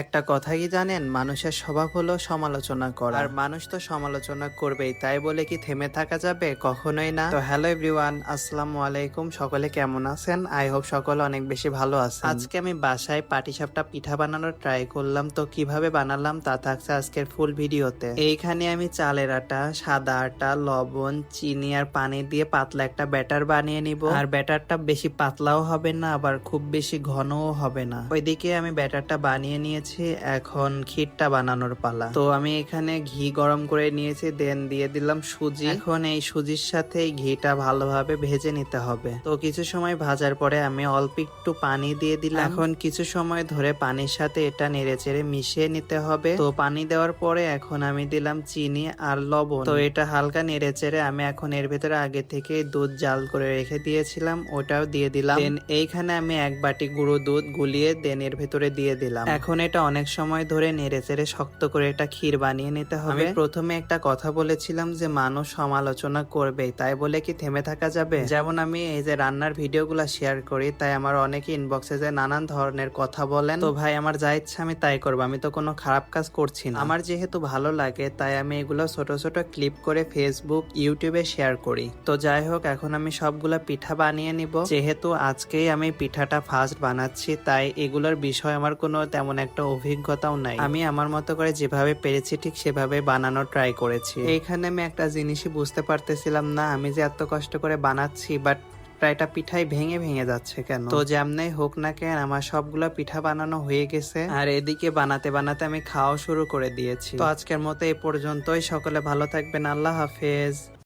একটা কথা কি জানেন, মানুষের স্বভাব হলো সমালোচনা করা। আর মানুষ তো সমালোচনা করবেই, তাই বলে কি থেমে থাকা যাবে? কখনোই না। তো হ্যালো এভরিওয়ান, আসসালামু আলাইকুম। সকলে কেমন আছেন? আই হোপ সকলে অনেক বেশি ভালো আছেন। আজকে আমি বাসায় পাটিসাপটা পিঠা বানানোর ট্রাই করলাম। তো কিভাবে বানালাম তা থাকছে আজকের ফুল ভিডিওতে। এইখানে আমি চালের আটা, সাদা আটা, লবণ, চিনি আর পানি দিয়ে পাতলা একটা ব্যাটার বানিয়ে নিব। আর ব্যাটারটা বেশি পাতলাও হবে না, আবার খুব বেশি ঘনও হবে না। ওইদিকে আমি ব্যাটারটা বানিয়ে নিয়েছি। এখন ক্ষীরটা বানানোর পালা। তো আমি এখানে ঘি গরম করে নিয়েছি, দেন দিয়ে দিলাম সুজি। এখন এই সুজির সাথে এই ঘিটা ভালোভাবে ভেজে নিতে হবে। তো কিছু সময় ভাজার পরে আমি অল্প একটু পানি দিয়ে দিলাম। এখন কিছু সময় ধরে পানির সাথে এটা নেড়েচেড়ে মিশিয়ে নিতে হবে। তো পানি দেওয়ার পরে এখন আমি দিলাম চিনি আর লবণ। তো এটা হালকা নেড়েচেড়ে আমি এখন এর ভেতরে আগে থেকে দুধ জাল করে রেখে দিয়েছিলাম, ওটাও দিয়ে দিলাম। দেন এইখানে আমি এক বাটি গুঁড়ো দুধ গুলিয়ে দেন এর ভেতরে দিয়ে দিলাম। এখন এটা অনেক সময় ধরে নেড়েচেড়ে শক্ত করে এটা ক্ষীর বানিয়ে নিতে হবে। আমি প্রথমে একটা কথা বলেছিলাম যে মানুষ সমালোচনা করবে, তাই বলে কি থেমে থাকা যাবে? যেমন আমি এই যে রান্নার ভিডিওগুলো শেয়ার করি, তাই আমার অনেকে ইনবক্সে যে নানান ধরনের কথা বলেন। তো ভাই, আমার যা ইচ্ছা আমি তাই করবো, আমি তো কোনো খারাপ কাজ করছি না। আমার যেহেতু ভালো লাগে তাই আমি এগুলো ছোট ছোট ক্লিপ করে ফেসবুক, ইউটিউবে শেয়ার করি। তো যাই হোক, এখন আমি সবগুলা পিঠা বানিয়ে নিব। যেহেতু আজকেই আমি পিঠাটা ফার্স্ট বানাচ্ছি, তাই এগুলোর বিষয় আমার কোনো তেমন একটা অভিজ্ঞতাও নাই। আমি আমার মতো করে যেভাবে পেরেছি ঠিক সেভাবে বানানোর ট্রাই করেছি। এইখানে আমি একটা জিনিসই বুঝতে পারতেছিলাম না, আমি যে এত কষ্ট করে বানাচ্ছি বাট প্রায়টা পিঠাই ভেঙে ভেঙে যাচ্ছে কেন? তো যেমনই হোক না কেন, আমার সবগুলো পিঠা বানানো হয়ে গেছে। আর এদিকে বানাতে বানাতে আমি খাওয়া শুরু করে দিয়েছি। তো আজকের মতো এই পর্যন্তই। সকলে ভালো থাকবেন। আল্লাহ হাফেজ।